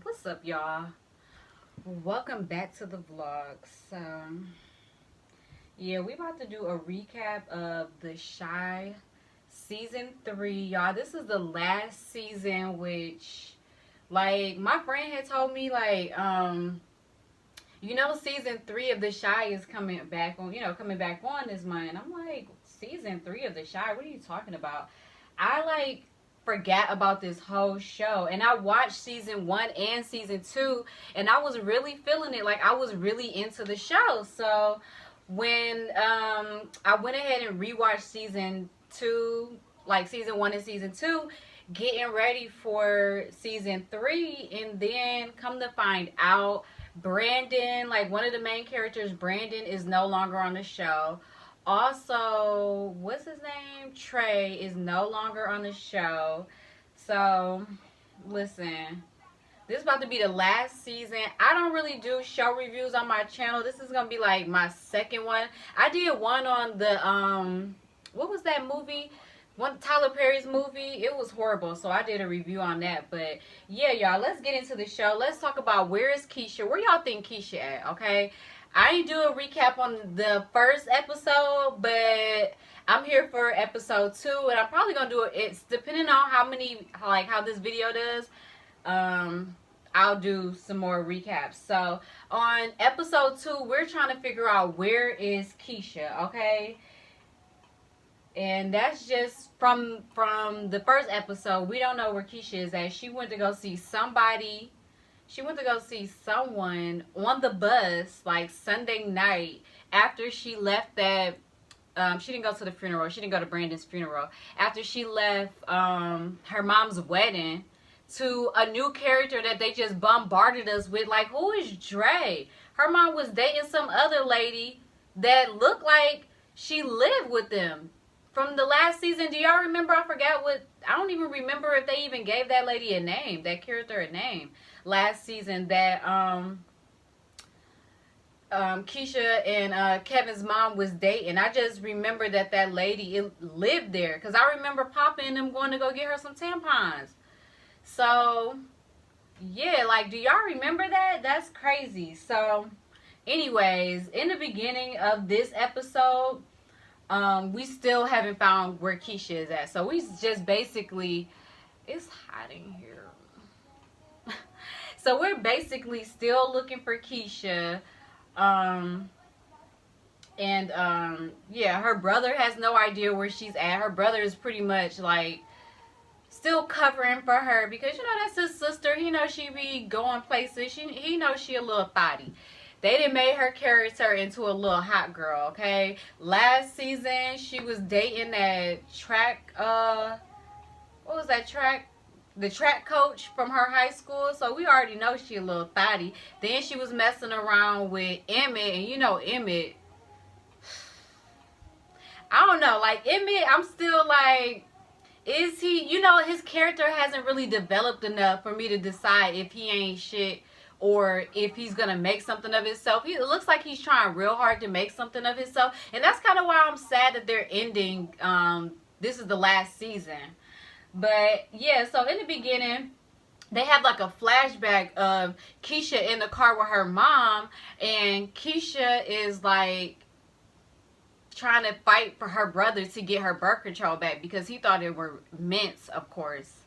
What's up, y'all? Welcome back to the vlog. So, yeah, we about to do a recap of The Chi season 3. Y'all, this is the last season, which, like, my friend had told me, like, season 3 of The Chi is coming back on, coming back on this month. I'm like, season 3 of The Chi? What are you talking about? I, like, forgot about this whole show, and I watched season 1 and season 2, and I was really feeling it. Like, I was really into the show. So when I went ahead and rewatched season 2, like season 1 and season 2, getting ready for season 3, and then come to find out, Brandon, like one of the main characters, Brandon, is no longer on the show. Also, what's his name? Trey is no longer on the show. So, listen, this is about to be the last season. I don't really do show reviews on my channel. This is gonna be like my second one. I did one on the what was that movie? One Tyler Perry's movie. It was horrible, so I did a review on that. But yeah, y'all, let's get into the show. Let's talk about where is Keisha. Where y'all think Keisha at? Okay, I didn't do a recap on the first episode, but I'm here for episode 2, and I'm probably gonna do it. It's depending on how this video does. I'll do some more recaps. So on episode 2, we're trying to figure out where is Keisha, okay? And that's just from the first episode. We don't know where Keisha is at. She went to go see somebody. She went to go see someone on the bus like Sunday night after she left that. She didn't go to the funeral. She didn't go to Brandon's funeral. After she left her mom's wedding, to a new character that they just bombarded us with. Like, who is Dre? Her mom was dating some other lady that looked like she lived with them from the last season. Do y'all remember? I don't even remember if they even gave that lady a name, that character a name last season that Keisha and Kevin's mom was dating. I just remember that lady lived there because I remember Papa and them going to go get her some tampons. So, yeah, like, do y'all remember that? That's crazy. So, anyways, in the beginning of this episode, we still haven't found where Keisha is at. So, we just basically, it's hot in here. So, we're basically still looking for Keisha. Yeah, her brother has no idea where she's at. Her brother is pretty much like still covering for her because that's his sister. He knows she be going places. He knows she a little thotty. They done made her character into a little hot girl. Okay, last season she was dating that track. What was that track? The track coach from her high school. So we already know she a little thotty. Then she was messing around with Emmett, and Emmett. I don't know, like Emmett. I'm still like, is he, his character hasn't really developed enough for me to decide if he ain't shit or if he's gonna make something of himself. It looks like he's trying real hard to make something of himself, and that's kind of why I'm sad that they're ending. This is the last season, but yeah. So in the beginning, they have like a flashback of Keisha in the car with her mom, and Keisha is like trying to fight for her brother to get her birth control back because he thought it were mints, of course.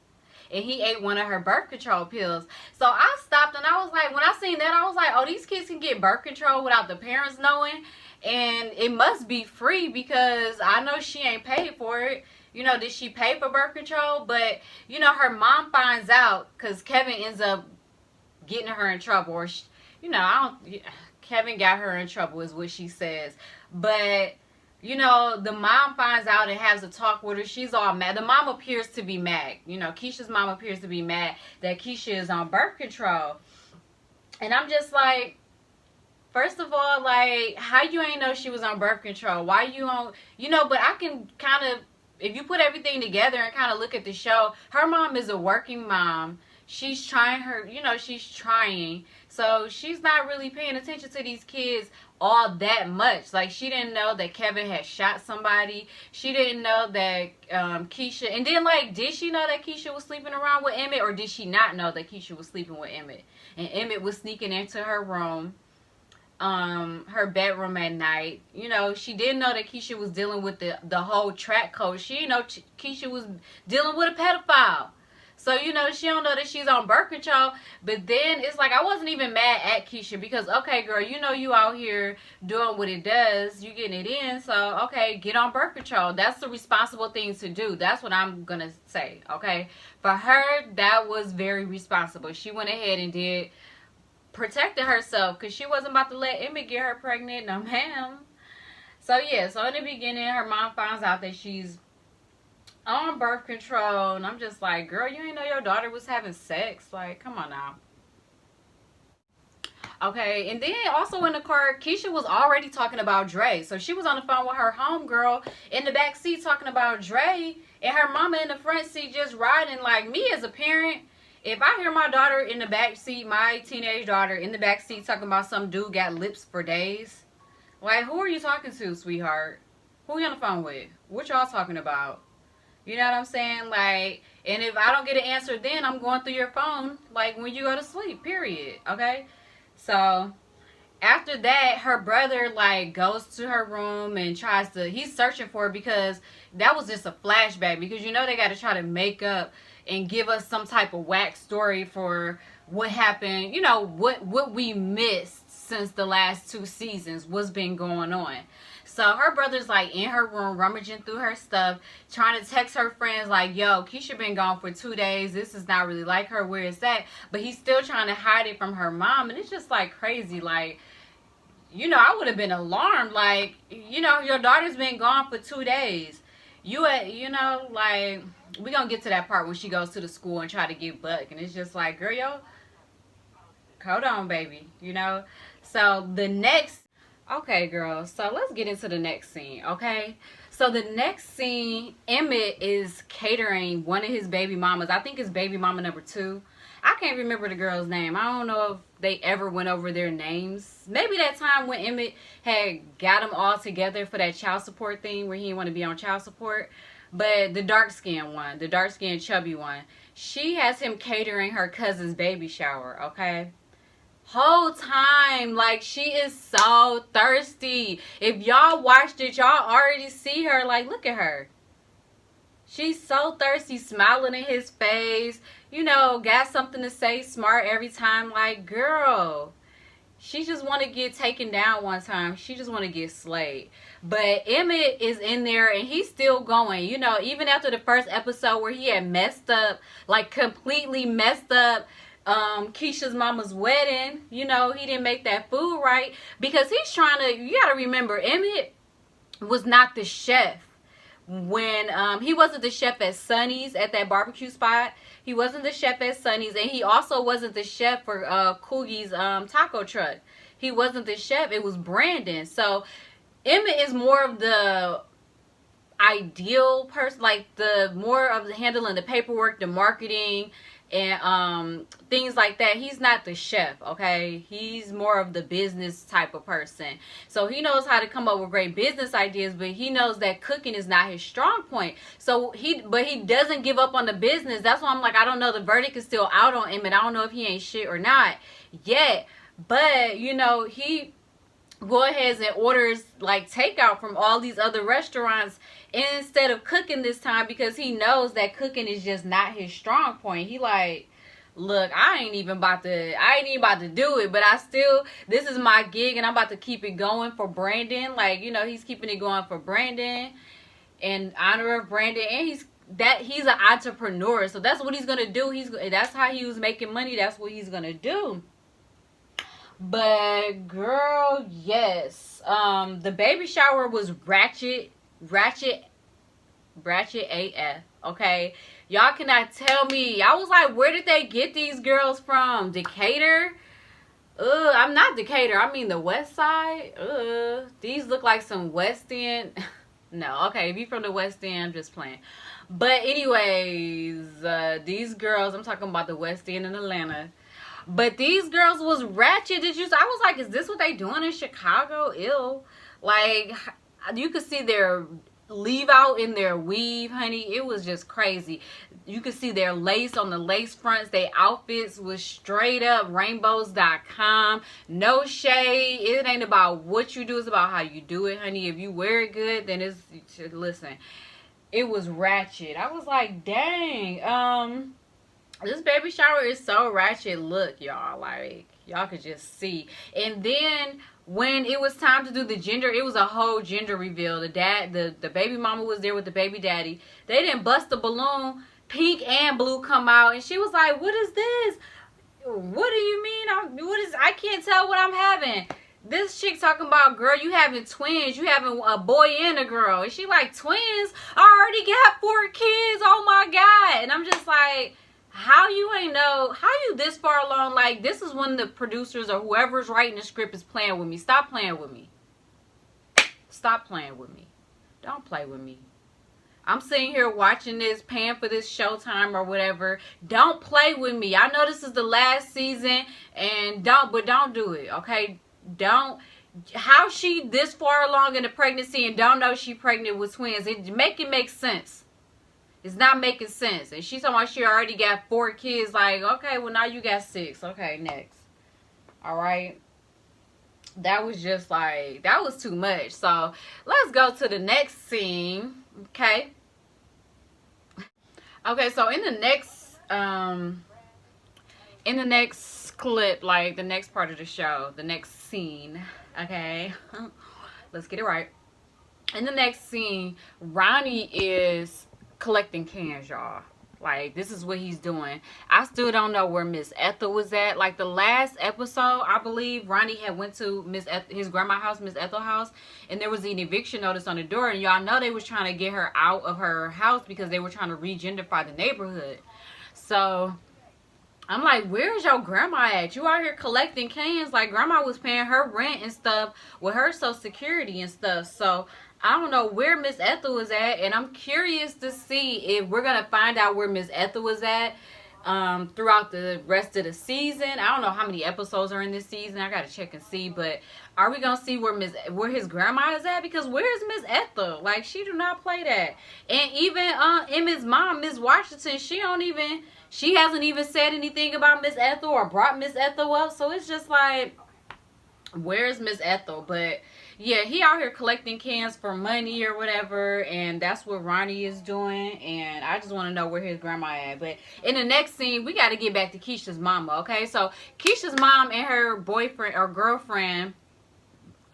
And he ate one of her birth control pills. So I stopped and I was like, when I seen that, I was like, oh, these kids can get birth control without the parents knowing. And it must be free because I know she ain't paid for it. Did she pay for birth control? But, her mom finds out because Kevin ends up getting her in trouble. Or, Kevin got her in trouble is what she says. But the mom finds out and has a talk with her. She's all mad. The mom appears to be mad. Keisha's mom appears to be mad that Keisha is on birth control. And I'm just like, first of all, like, how you ain't know she was on birth control? Why you on, but I can kind of, if you put everything together and kind of look at the show, her mom is a working mom. She's trying her, she's trying. So she's not really paying attention to these kids all that much. Like, she didn't know that Kevin had shot somebody. She didn't know that Keisha, and then, like, did she know that Keisha was sleeping around with Emmett, or did she not know that Keisha was sleeping with Emmett? And Emmett was sneaking into her room, her bedroom at night. You know, she didn't know that Keisha was dealing with the whole track coach. She didn't know Keisha was dealing with a pedophile. So, you know, she don't know that she's on birth control. But then it's like, I wasn't even mad at Keisha because, okay, girl, you know you out here doing what it does. You getting it in. So, okay, get on birth control. That's the responsible thing to do. That's what I'm going to say, okay? For her, that was very responsible. She went ahead and protected herself because she wasn't about to let Emmett get her pregnant. No, ma'am. So, yeah. So, in the beginning, her mom finds out that she's on birth control, and I'm just like, girl, you didn't know your daughter was having sex? Like, come on now. Okay, and then also in the car, Keisha was already talking about Dre. So she was on the phone with her homegirl in the back seat talking about Dre, and her mama in the front seat just riding. Like, me as a parent, if I hear my daughter in the back seat, my teenage daughter in the back seat talking about some dude got lips for days, like, who are you talking to, sweetheart? Who you on the phone with? What y'all talking about? You know what I'm saying? Like, and if I don't get an answer, then I'm going through your phone, like, when you go to sleep, period. Okay? So, after that, her brother, like, goes to her room and he's searching for her because that was just a flashback. Because, you know, they got to try to make up and give us some type of whack story for what happened. You know, what we missed since the last 2 seasons, what's been going on. So her brother's like in her room rummaging through her stuff, trying to text her friends like, yo, Keisha been gone for 2 days. This is not really like her. Where is that? But he's still trying to hide it from her mom. And it's just like crazy. Like, you know, I would have been alarmed. Like, you know, your daughter's been gone for 2 days. You know, like, we gonna get to that part when she goes to the school and try to get Buck. And it's just like, girl, yo, hold on, baby. You know? So the next... Okay, girl, so let's get into the next scene, okay? So the next scene, Emmett is catering one of his baby mamas. I think it's baby mama number 2. I can't remember the girl's name. I don't know if they ever went over their names. Maybe that time when Emmett had got them all together for that child support thing where he didn't want to be on child support. But the dark-skinned one, the dark-skinned chubby one, she has him catering her cousin's baby shower, okay? Whole time, like, she is so thirsty. If y'all watched it, y'all already see her. Like, look at her. She's so thirsty, smiling in his face. You know, got something to say, smart every time. Like, girl, she just want to get taken down one time. She just want to get slayed. But Emmett is in there and he's still going. You know, even after the first episode where he had messed up, like completely messed up Keisha's mama's wedding. You know, he didn't make that food right because he's trying to, you got to remember, Emmett was not the chef when he wasn't the chef at Sonny's at that barbecue spot. He wasn't the chef at Sonny's, and he also wasn't the chef for Coogie's taco truck. He wasn't the chef. It was Brandon. So Emmett is more of the ideal person, like the more of the handling the paperwork, the marketing, and things like that. He's not the chef, okay? He's more of the business type of person. So he knows how to come up with great business ideas, but he knows that cooking is not his strong point. So he doesn't give up on the business. That's why I'm like, I don't know, the verdict is still out on him, and I don't know if he ain't shit or not yet. But you know, he go ahead and orders like takeout from all these other restaurants instead of cooking this time, because he knows that cooking is just not his strong point. He like, look, I ain't even about to do it, but this is my gig and I'm about to keep it going for Brandon. Like, you know, he's keeping it going for Brandon in honor of Brandon, and he's an entrepreneur, so that's what he's gonna do. That's how he was making money. That's what he's gonna do. But girl, yes, the baby shower was ratchet AF. Okay, y'all cannot tell me. I was like, where did they get these girls from? Decatur? I'm not Decatur. I mean the West Side. These look like some West End. No, okay, if you from the West End, I'm just playing. But anyways, these girls, I'm talking about the West End in Atlanta. But these girls was ratchet. I was like, is this what they doing in Chicago? Ew. Like, you could see their leave out in their weave, honey. It was just crazy. You could see their lace on the lace fronts. Their outfits was straight up rainbows.com. No shade. It ain't about what you do. It's about how you do it, honey. If you wear it good, then listen. It was ratchet. I was like, dang. This baby shower is so ratchet. Look, y'all. Like, y'all could just see. And then when it was time to do the gender, it was a whole gender reveal. The baby mama was there with the baby daddy. They didn't bust the balloon. Pink and blue come out, and she was like, "What is this? What do you mean? I can't tell what I'm having." This chick talking about, girl, you having twins. You having a boy and a girl. And she like, twins? I already got 4 kids. Oh my God. And I'm just like, how you ain't know? How you this far along? Like, this is when the producers or whoever's writing the script is playing with me. Stop playing with me. Stop playing with me. Don't play with me. I'm sitting here watching this, paying for this Showtime or whatever. Don't play with me. I know this is the last season, and don't do it, okay? Don't. How she this far along in the pregnancy and don't know she pregnant with twins? It make sense. It's not making sense. And she's talking about she already got 4 kids. Like, okay, well now you got 6. Okay, next. All right. That was just like, that was too much. So let's go to the next scene. Okay. Okay, so in the next clip, like the next part of the show, the next scene, okay, let's get it right. In the next scene, Ronnie is collecting cans, y'all. Like, this is what he's doing. I still don't know where Miss Ethel was at. Like, the last episode, I believe Ronnie had went to his grandma's house, Miss Ethel's house, and there was an eviction notice on the door. And y'all know they was trying to get her out of her house because they were trying to regentrify the neighborhood. So I'm like, where's your grandma at? You out here collecting cans? Like, grandma was paying her rent and stuff with her Social Security and stuff. So I don't know where Miss Ethel is at, and I'm curious to see if we're going to find out where Miss Ethel was at throughout the rest of the season. I don't know how many episodes are in this season. I got to check and see, but are we going to see where his grandma is at? Because where's Miss Ethel? Like, she do not play that. And even Emmett's mom, Miss Washington, she hasn't even said anything about Miss Ethel or brought Miss Ethel up. So it's just like, where's Miss Ethel? But yeah, he out here collecting cans for money or whatever, and that's what Ronnie is doing. And I just want to know where his grandma at. But in the next scene, we got to get back to Keisha's mama. Okay, so Keisha's mom and her boyfriend or girlfriend,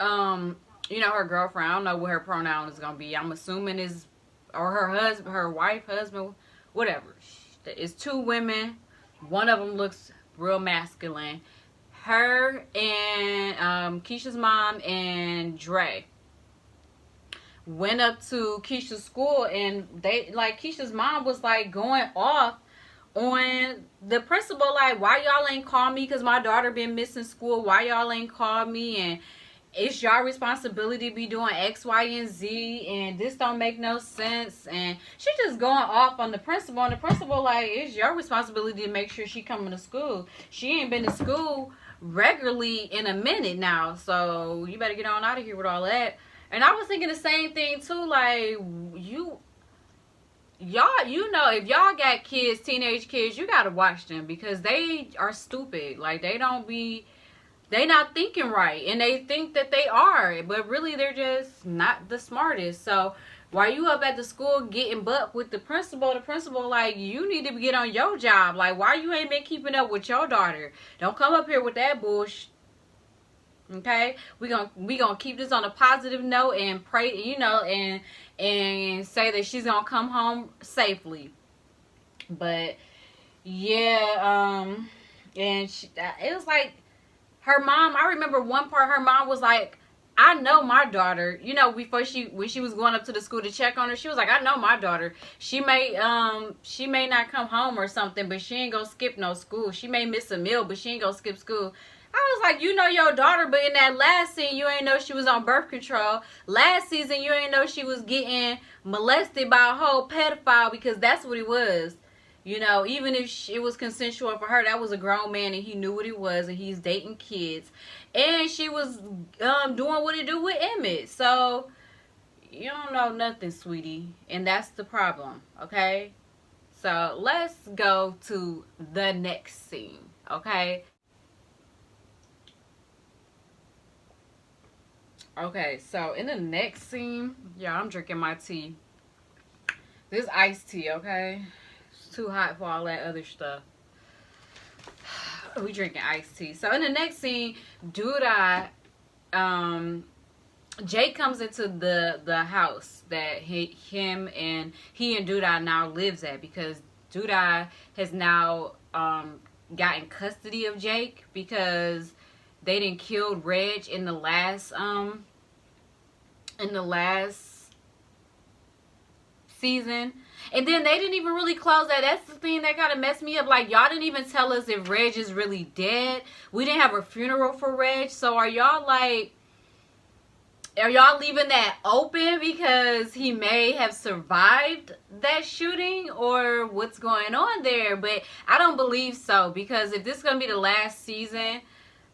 you know, her girlfriend, I don't know what her pronoun is gonna be. I'm assuming is, or her husband, her wife, husband, whatever. It's 2 women. One of them looks real masculine. Her and Keisha's mom and Dre went up to Keisha's school, and Keisha's mom was like going off on the principal, like, why y'all ain't call me because my daughter been missing school? Why y'all ain't call me? And it's y'all responsibility to be doing X, Y, and Z, and this don't make no sense. And she just going off on the principal, and the principal like, it's your responsibility to make sure she coming to school. She ain't been to school regularly in a minute now, so you better get on out of here with all that. And I was thinking the same thing too, like, y'all, you know, if y'all got kids, teenage kids, you gotta watch them because they are stupid. Like, they not thinking right, and they think that they are, but really they're just not the smartest. So while you up at the school getting butt with the principal like, you need to get on your job. Like, why you ain't been keeping up with your daughter? Don't come up here with that bullshit. Okay, we gonna keep this on a positive note and pray, you know, and say that she's gonna come home safely. But yeah, and it was like her mom. I remember one part. Her mom was like, I know my daughter, you know, when she was going up to the school to check on her, she was like, I know my daughter. She may not come home or something, but she ain't gonna skip no school. She may miss a meal, but she ain't gonna skip school. I was like, you know your daughter, but in that last scene, you ain't know she was on birth control. Last season, you ain't know she was getting molested by a whole pedophile, because that's what he was. You know, even if it was consensual for her, that was a grown man and he knew what it was and he's dating kids. And she was doing what it do with Emmett. So, you don't know nothing, sweetie. And that's the problem, okay? So, let's go to the next scene, okay? Okay, so in the next scene, yeah, I'm drinking my tea. This iced tea, okay? It's too hot for all that other stuff. We drinking iced tea. So in the next scene, Duda, Jake comes into the house that he and Duda now lives at, because Duda has now gotten custody of Jake because they didn't kill Reg in the last season. And then they didn't even really close that. That's the thing that kind of messed me up. Like, y'all didn't even tell us if Reg is really dead. We didn't have a funeral for Reg. So are y'all leaving that open because he may have survived that shooting, or what's going on there? But I don't believe so, because if this is going to be the last season,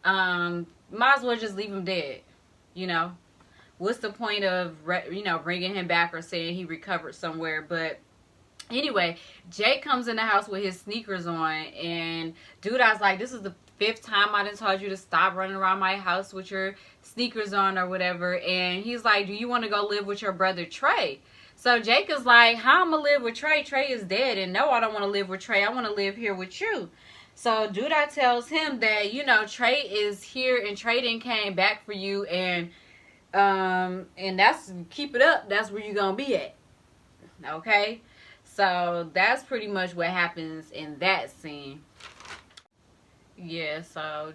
might as well just leave him dead. You know, what's the point of, bringing him back or saying he recovered somewhere? But anyway, Jake comes in the house with his sneakers on, and Duda's like, this is the 5th time I done told you to stop running around my house with your sneakers on or whatever. And he's like, do you want to go live with your brother Trey? So Jake is like, how I'm going to live with Trey? Trey is dead. And no, I don't want to live with Trey. I want to live here with you. So Duda tells him that, Trey is here and Trey didn't came back for you. And that's, keep it up. That's where you're going to be at. Okay? So that's pretty much what happens in that scene. Yeah, so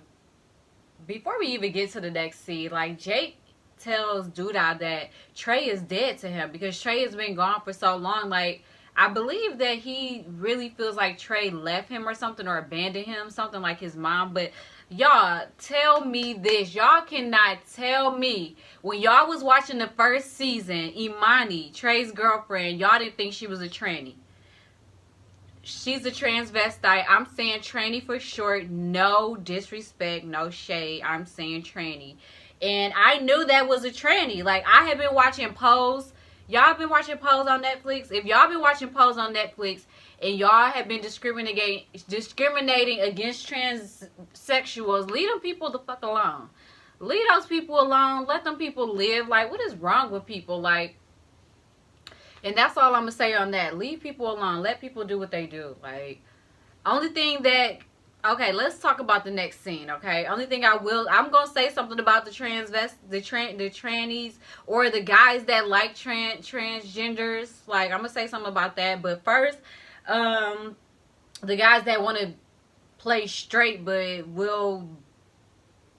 before we even get to the next scene, like, Jake tells Duda that Trey is dead to him because Trey has been gone for so long. Like, I believe that he really feels like Trey left him or something, or abandoned him, something like his mom. But y'all, tell me this. Y'all cannot tell me, when y'all was watching the first season, Imani, Trey's girlfriend, y'all didn't think she was a tranny. She's a transvestite. I'm saying tranny for short. No disrespect, no shade. I'm saying tranny. And I knew that was a tranny. Like, I have been watching Pose. Y'all been watching Pose on Netflix? If y'all been watching Pose on Netflix and y'all have been discriminating against transsexuals, leave them people the fuck alone. Leave those people alone. Let them people live. Like, what is wrong with people? Like, and that's all I'm going to say on that. Leave people alone. Let people do what they do. Like, only thing that... Okay, let's talk about the next scene, okay? Only thing I'm going to say something about the trannies, or the guys that like transgenders. Like, I'm going to say something about that. But first, the guys that want to play straight but will,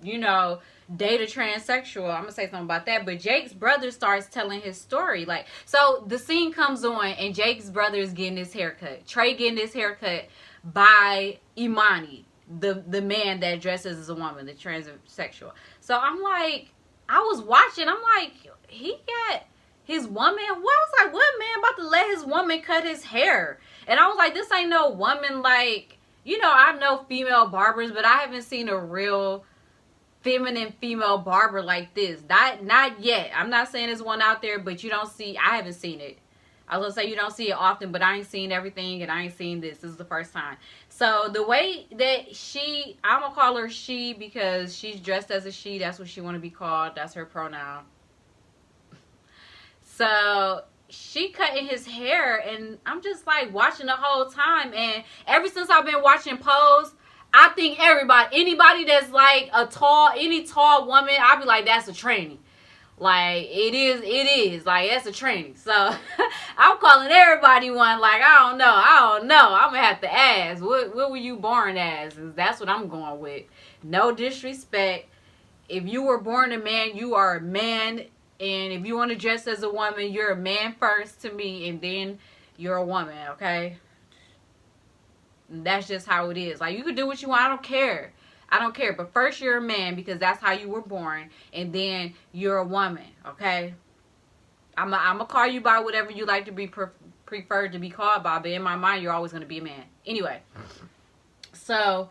date a transsexual. I'm gonna say something about that. But Jake's brother starts telling his story. Like, so the scene comes on and Jake's brother is getting his haircut. Trey getting his haircut by Imani, the man that dresses as a woman, the transsexual. So I'm like, I was watching, I'm like, he got his woman. Well, I was like, what man about to let his woman cut his hair? And I was like, this ain't no woman. Like, I know female barbers, but I haven't seen a real feminine female barber like this. Not yet. I'm not saying there's one out there, but I haven't seen it. I was gonna say you don't see it often, but I ain't seen everything, and I ain't seen this. This is the first time. So the way that I'm gonna call her she because she's dressed as a she. That's what she want to be called. That's her pronoun. So she cutting his hair, and I'm just like watching the whole time. And ever since I've been watching Pose, I think anybody that's like any tall woman, I'll be like, that's a tranny. Like, it is. Like, that's a tranny. So, I'm calling everybody one. Like, I don't know. I'm going to have to ask, what were you born as? That's what I'm going with. No disrespect. If you were born a man, you are a man. And if you want to dress as a woman, you're a man first to me. And then you're a woman, okay? That's just how it is. Like, you can do what you want. I don't care. But first you're a man because that's how you were born. And then you're a woman. Okay? I'm going to call you by whatever you like to be preferred to be called by, but in my mind, you're always going to be a man. Anyway, so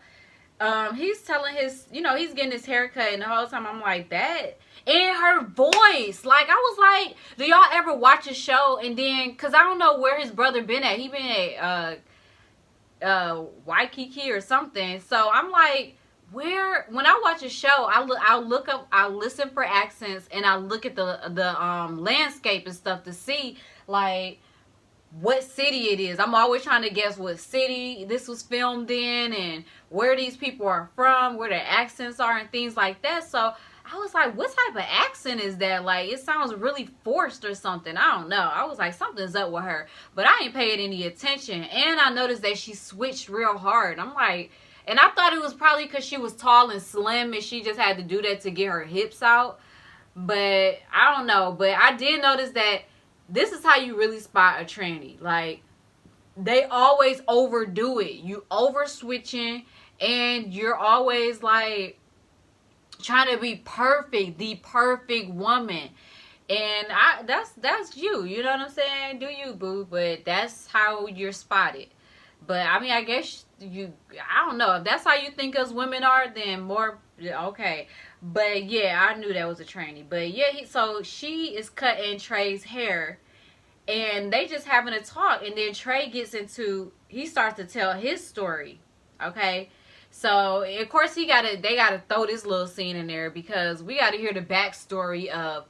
he's telling his, he's getting his haircut, and the whole time I'm like, that, and her voice, like, I was like, do y'all ever watch a show, and then, because I don't know where his brother been at, he been at, Waikiki or something, so I'm like, when I watch a show, I'll look up, I'll listen for accents, and I look at the landscape and stuff to see, like, what city it is. I'm always trying to guess what city this was filmed in and where these people are from, where their accents are and things like that. So I was like, what type of accent is that? Like, it sounds really forced or something. I don't know. I was like, something's up with her. But I ain't paid any attention. And I noticed that she switched real hard. I'm like, and I thought it was probably because she was tall and slim and she just had to do that to get her hips out. But I don't know. But I did notice that this is how you really spot a tranny. Like, they always overdo it. You over switching, and you're always like trying to be perfect, the perfect woman. And that's you. You know what I'm saying? Do you, boo? But that's how you're spotted. But I mean, I guess I don't know, if that's how you think us women are, then more okay. But yeah, I knew that was a tranny. But yeah, so she is cutting Trey's hair, and they just having a talk, and then Trey he starts to tell his story. Okay, so of course they gotta throw this little scene in there, because we gotta hear the backstory of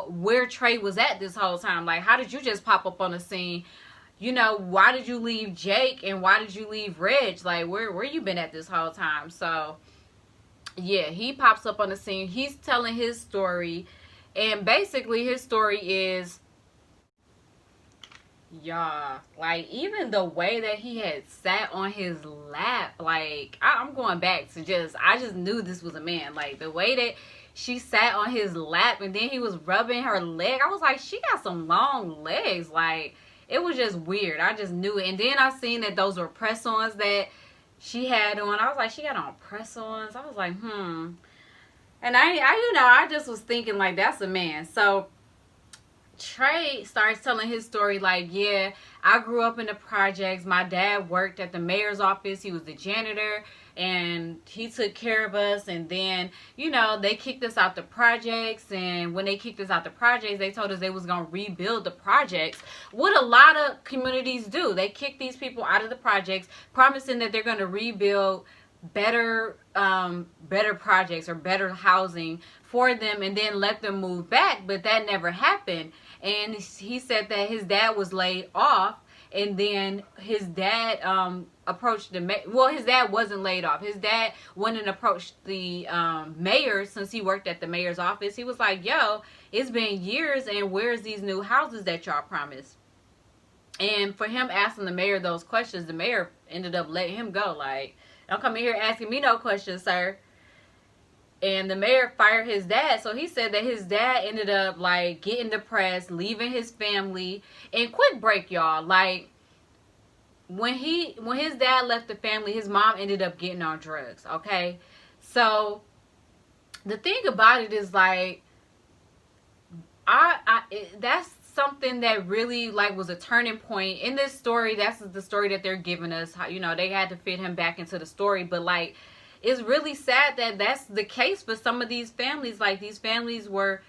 where Trey was at this whole time. Like, how did you just pop up on the scene? Why did you leave Jake, and why did you leave Reg? Like, where you been at this whole time? So yeah, he pops up on the scene. He's telling his story, and basically his story is, y'all, like, even the way that he had sat on his lap, like, I'm going back to I just knew this was a man. Like, the way that she sat on his lap, and then he was rubbing her leg, I was like, she got some long legs. Like, it was just weird. I just knew it. And then I seen that those were press-ons that she had on. I was like, she got on press-ons. I was like, And I just was thinking, like, that's a man. So Trey starts telling his story, like, yeah, I grew up in the projects. My dad worked at the mayor's office. He was the janitor, and he took care of us. And then, they kicked us out the projects. And when they kicked us out the projects, they told us they was going to rebuild the projects. What a lot of communities do. They kick these people out of the projects, promising that they're going to rebuild better projects or better housing for them, and then let them move back. But that never happened. And he said that his dad was laid off, and then his dad approached his dad wasn't laid off. His dad went and approached the mayor, since he worked at the mayor's office. He was like, yo, it's been years, and where's these new houses that y'all promised? And for him asking the mayor those questions, the mayor ended up letting him go. Like, don't come in here asking me no questions, sir. And the mayor fired his dad. So he said that his dad ended up, like, getting depressed, leaving his family. And quick break, y'all. Like, when his dad left the family, his mom ended up getting on drugs, okay? So the thing about it is, like, that's something that really, like, was a turning point in this story. That's the story that they're giving us. How, they had to fit him back into the story. But, like, it's really sad that that's the case for some of these families. Like, these families were,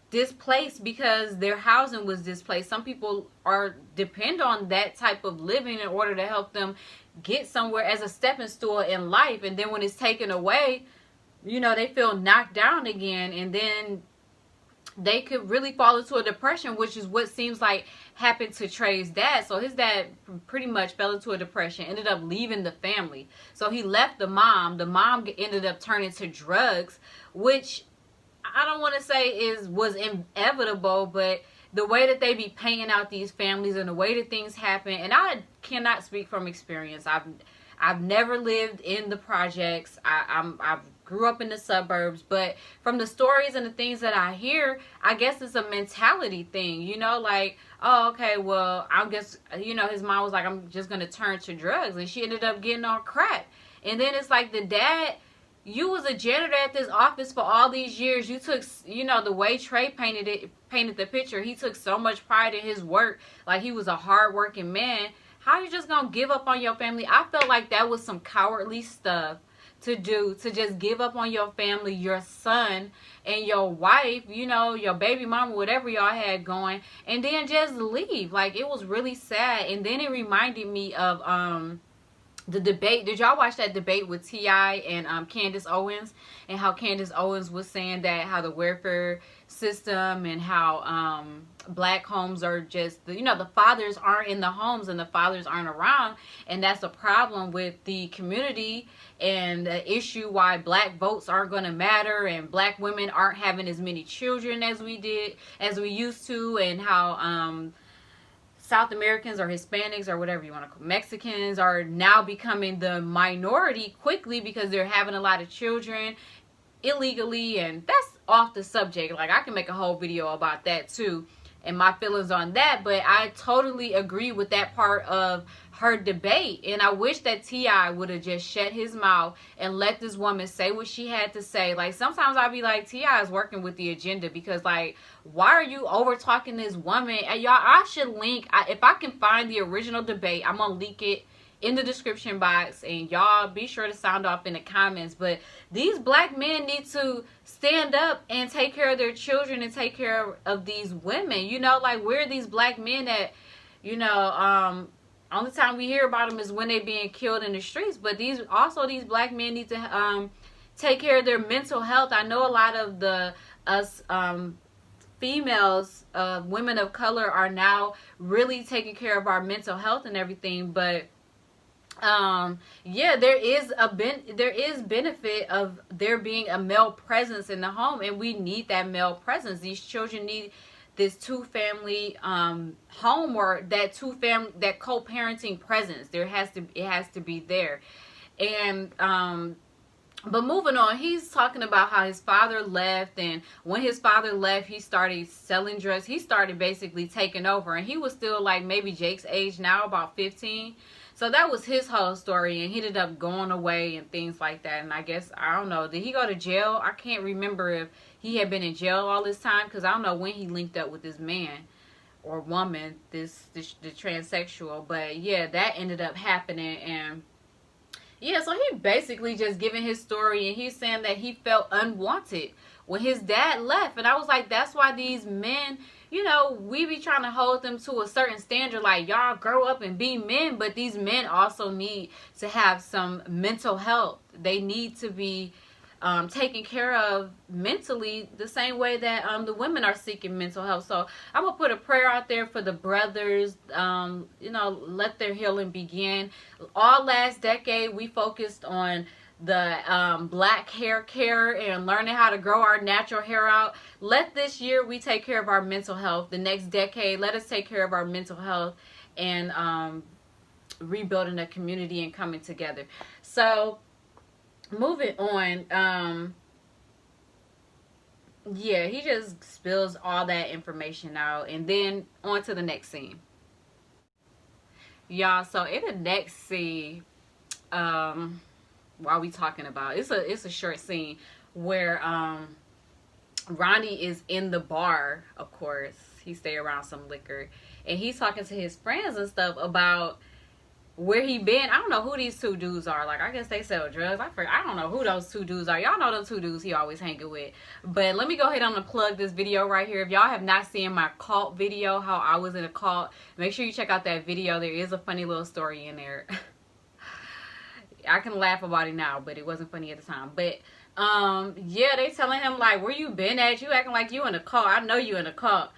displaced because their housing was displaced. Some people depend on that type of living in order to help them get somewhere as a stepping stool in life. And then when it's taken away, they feel knocked down again. And then they could really fall into a depression, which is what seems like happened to Trey's dad. So his dad pretty much fell into a depression, ended up leaving the family. So he left the mom. The mom ended up turning to drugs, which I don't want to say was inevitable, but the way that they be painting out these families and the way that things happen, and I cannot speak from experience. I've never lived in the projects. I've grew up in the suburbs, but from the stories and the things that I hear, I guess it's a mentality thing, like, oh, okay, well, I guess, his mom was like, I'm just going to turn to drugs, and she ended up getting on crack. And then it's like the dad, You was a janitor at this office for all these years. You took, you know, the way Trey painted the picture. He took so much pride in his work. Like, he was a hardworking man. How you just gonna give up on your family? I felt like that was some cowardly stuff to do, to just give up on your family, your son and your wife, you know, your baby mama, whatever y'all had going, and then just leave. Like, it was really sad. And then it reminded me of the debate. Did y'all watch that debate with T.I. and Candace Owens, and how Candace Owens was saying that how the welfare system and how black homes are just, you know, the fathers aren't in the homes and the fathers aren't around, and that's a problem with the community, and the issue why black votes aren't going to matter, and black women aren't having as many children as we used to, and how South Americans or Hispanics or whatever you want to call Mexicans are now becoming the minority quickly because they're having a lot of children illegally. And that's off the subject. Like, I can make a whole video about that too and my feelings on that, but I totally agree with that part of her debate. And I wish that T.I. would have just shut his mouth and let this woman say what she had to say. Like, sometimes I'll be like, T.I. is working with the agenda, because, like, why are you over talking this woman? And y'all, I should link, if I can find the original debate, I'm gonna link it in the description box, and y'all be sure to sound off in the comments. But these black men need to stand up and take care of their children and take care of these women. You know, like, where are these black men that, you know, only time we hear about them is when they're being killed in the streets. But these black men need to take care of their mental health. I know a lot of us females, women of color, are now really taking care of our mental health and everything. But yeah, there is benefit of there being a male presence in the home, and we need that male presence. These children need this two-family home, or that co-parenting presence. It has to be there. And but moving on, he's talking about how his father left, and when his father left, he started selling drugs. He started basically taking over, and he was still like maybe Jake's age now, about 15. So that was his whole story, and he ended up going away and things like that. And I guess, I don't know, did he go to jail? I can't remember if he had been in jail all this time, because I don't know when he linked up with this man or woman, the transsexual. But yeah, that ended up happening. And yeah, so he basically just giving his story, and he's saying that he felt unwanted when his dad left. And I was like, that's why these men, you know, we be trying to hold them to a certain standard, like, y'all grow up and be men. But these men also need to have some mental health. They need to be taken care of mentally, the same way that the women are seeking mental health. So I'm gonna put a prayer out there for the brothers. You know, let their healing begin. All last decade we focused on the black hair care and learning how to grow our natural hair out. Let this year we take care of our mental health. The next decade, let us take care of our mental health and rebuilding a community and coming together. So moving on, yeah, he just spills all that information out, and then on to the next scene. Y'all, so in the next scene, while we talking about, it's a short scene where Ronnie is in the bar. Of course, he stay around some liquor, and he's talking to his friends and stuff about where he been. I don't know who these two dudes are. Like, I guess they sell drugs. I don't know who those two dudes are. Y'all know those two dudes he always hanging with. But let me go ahead and plug this video right here. If y'all have not seen my cult video, how I was in a cult, make sure you check out that video. There is a funny little story in there. I can laugh about it now, but it wasn't funny at the time. But yeah, they telling him, like, where you been at? You acting like you in a cult. I know you in a cult.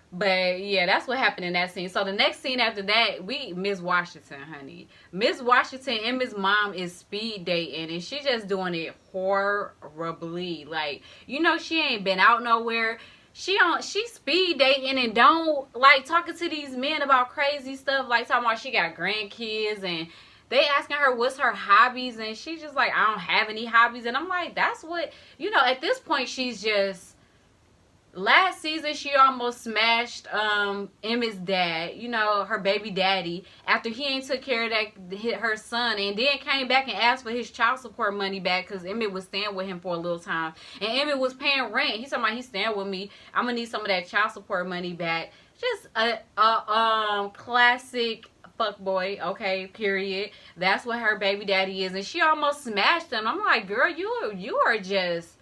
But yeah, that's what happened in that scene. So the next scene after that, Miss Washington, honey. Miss Washington and Miss Mom is speed dating, and she just doing it horribly. Like, you know, she ain't been out nowhere. She speed dating and don't like talking to these men about crazy stuff, like talking about she got grandkids, and they asking her what's her hobbies, and she's just like, I don't have any hobbies. And I'm like, that's what, you know, at this point she's just last season she almost smashed Emmett's dad, you know, her baby daddy, after he ain't took care of her son, and then came back and asked for his child support money back because Emmett was staying with him for a little time, and Emmett was paying rent. He's talking about he's staying with me, I'm gonna need some of that child support money back. Just a classic fuck boy, okay, period. That's what her baby daddy is, and she almost smashed him. I'm like, girl, you are just,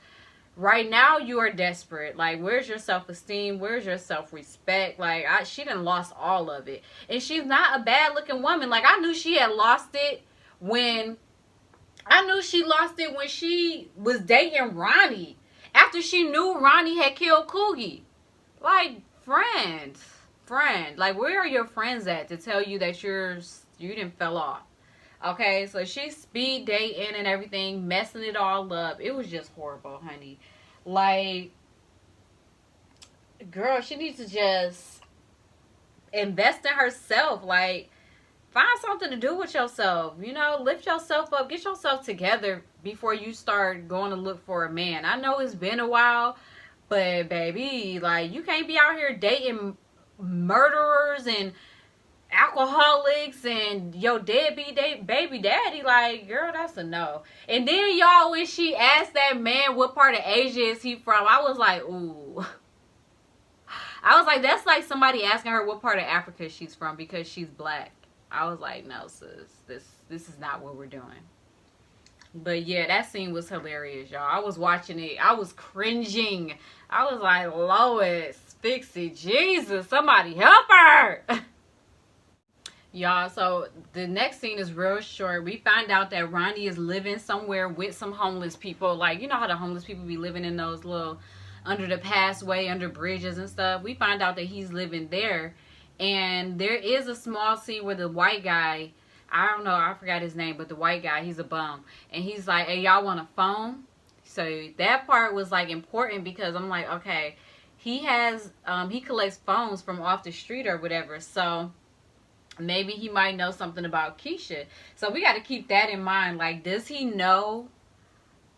right now you are desperate. Like, where's your self-esteem? Where's your self-respect? Like, she done lost all of it. And she's not a bad looking woman. Like, I knew she had lost it when she was dating Ronnie, after she knew Ronnie had killed Coogie. Like, friend, like, where are your friends at to tell you that you didn't fell off? Okay, so she's speed dating and everything, messing it all up. It was just horrible, honey. Like, girl, she needs to just invest in herself. Like, find something to do with yourself. You know, lift yourself up. Get yourself together before you start going to look for a man. I know it's been a while, but baby, like, you can't be out here dating murderers and alcoholics and your deadbeat baby daddy. Like, girl, that's a no. And then, y'all, when she asked that man what part of Asia is he from, I was like, ooh. I was like, that's like somebody asking her what part of Africa she's from because she's black. I was like, no, sis, this is not what we're doing. But yeah, that scene was hilarious, y'all. I was watching it, I was cringing. I was like, Lois, fix it, Jesus, somebody help her. Y'all, so the next scene is real short. We find out that Ronnie is living somewhere with some homeless people. Like, you know how the homeless people be living in those little under the passway, under bridges and stuff. We find out that he's living there. And there is a small scene where the white guy, I don't know, I forgot his name, but the white guy, he's a bum. And he's like, hey, y'all want a phone? So that part was like important because I'm like, okay, he collects phones from off the street or whatever. So maybe he might know something about Keisha. So we got to keep that in mind. Like, does he know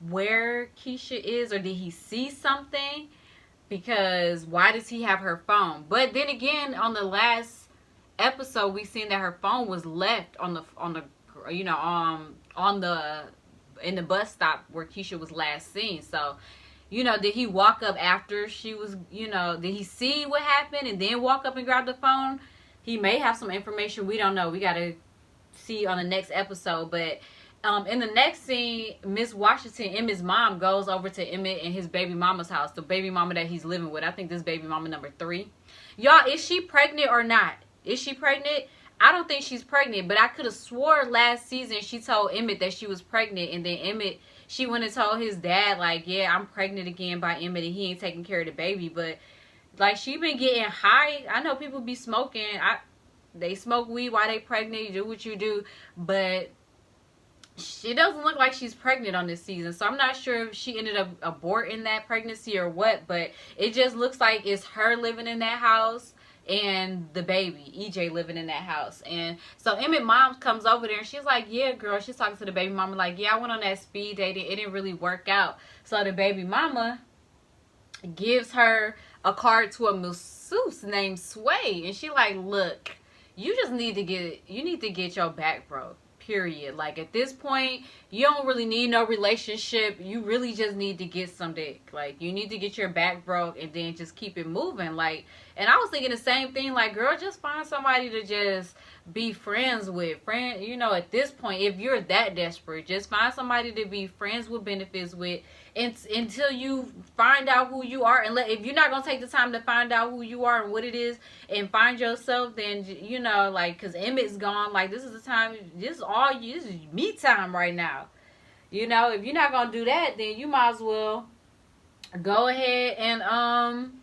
where Keisha is, or did he see something? Because why does he have her phone? But then again, on the last episode, we seen that her phone was left in the bus stop where Keisha was last seen. So, you know, did he walk up after she was, you know, did he see what happened and then walk up and grab the phone? He may have some information we don't know. We got to see on the next episode. But in the next scene, Miss Washington, Emmett's mom, goes over to Emmett and his baby mama's house. The baby mama that he's living with. I think this baby mama number 3. Y'all, is she pregnant or not? Is she pregnant? I don't think she's pregnant. But I could have swore last season she told Emmett that she was pregnant. And then Emmett, she went and told his dad, like, yeah, I'm pregnant again by Emmett. And he ain't taking care of the baby. But like, she been getting high. I know people be smoking. They smoke weed while they pregnant. You do what you do. But she doesn't look like she's pregnant on this season. So I'm not sure if she ended up aborting that pregnancy or what. But it just looks like it's her living in that house and the baby, EJ, living in that house. And so Emmett mom comes over there and she's like, yeah, girl. She's talking to the baby mama like, yeah, I went on that speed date. It didn't really work out. So the baby mama gives her a card to a masseuse named Sway, and she like, look, you need to get your back broke, period. Like, at this point, you don't really need no relationship. You really just need to get some dick. Like, you need to get your back broke and then just keep it moving. Like, and I was thinking the same thing, like, girl, just find somebody to just be friends with. You know, at this point, if you're that desperate, just find somebody to be friends with benefits with until you find out who you are. And if you're not going to take the time to find out who you are and what it is and find yourself, then, you know, like, because Emmett's gone, like, this is the time, this is me time right now. You know, if you're not going to do that, then you might as well go ahead and, on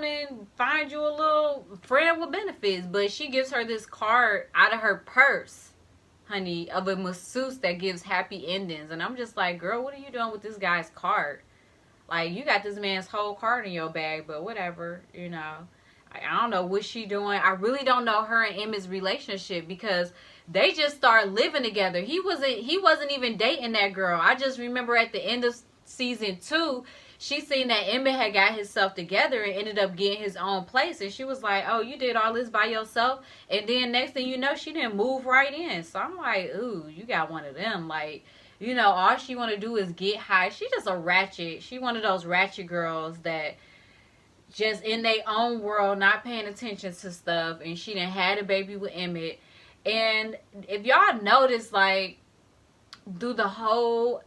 and find you a little friend with benefits. But she gives her this card out of her purse, honey, of a masseuse that gives happy endings. And I'm just like, girl, what are you doing with this guy's card? Like, you got this man's whole card in your bag, but whatever, you know. I don't know what she doing. I really don't know her and Emmett's relationship because they just started living together. He wasn't even dating that girl. I just remember at the end of season 2, she seen that Emmett had got himself together and ended up getting his own place. And she was like, oh, you did all this by yourself? And then next thing you know, she didn't move right in. So I'm like, ooh, you got one of them. Like, you know, all she want to do is get high. She just a ratchet. She one of those ratchet girls that just in their own world, not paying attention to stuff. And she done had a baby with Emmett. And if y'all notice, like, through the whole